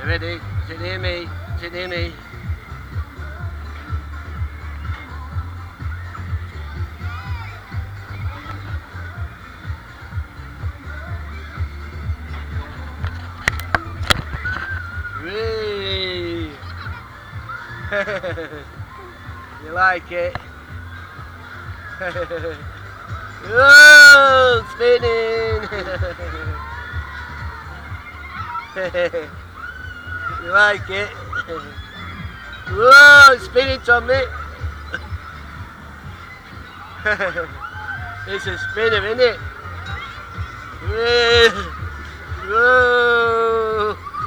Ready? Sit near me. Sit near me. Whee! You like it? Whoa! Spinning! You like it? Whoa! Spinning, Tommy! It's a spinner, isn't it? Whoa!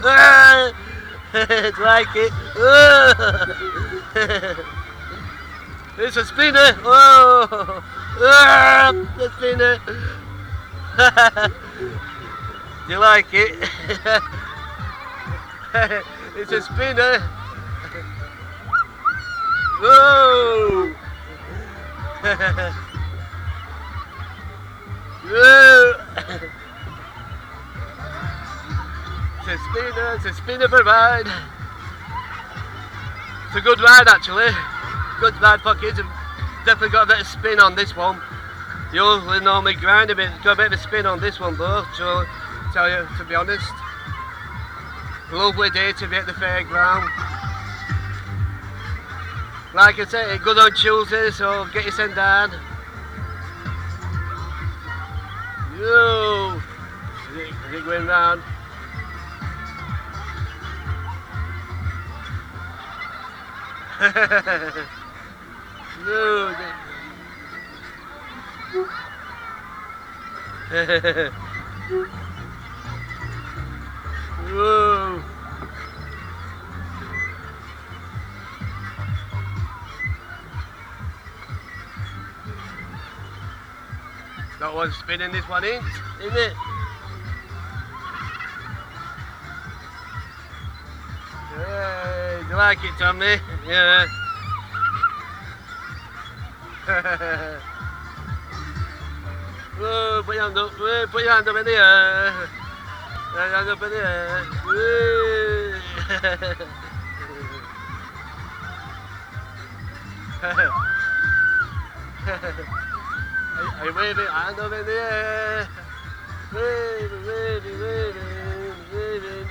Whoa! It's like it. It's a spinner. Oh, the spinner. You like it? It's a spinner. Whoa! Whoa! It's a spinner for a ride. It's a good ride actually. Good ride for kids. Definitely got a bit of spin on this one. You usually normally grind a bit, got a bit of a spin on this one though, so tell you to be honest. Lovely day to be at the fairground. Like I said, it's good on Tuesday, so get your send down. Yo! Is it going round? No. Whoa. That one's spinning, this one ain't, isn't it? Yeah, you like it, Tommy? Yeah. Whoa, put your hand up, whoa, put your hand up in the air. Put your hand up in the air. Are you waving? Hand up in the air. Waving, waving, waving, waving.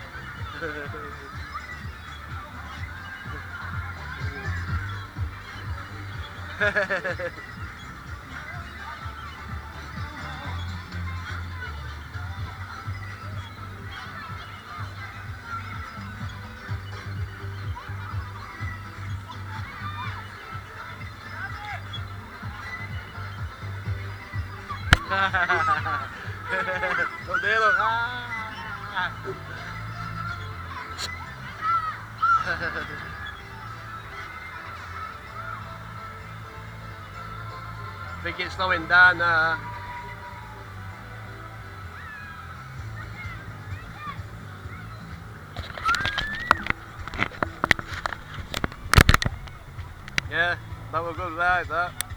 Look there, look. I think it's slowing down now. Yeah, that was good ride, that.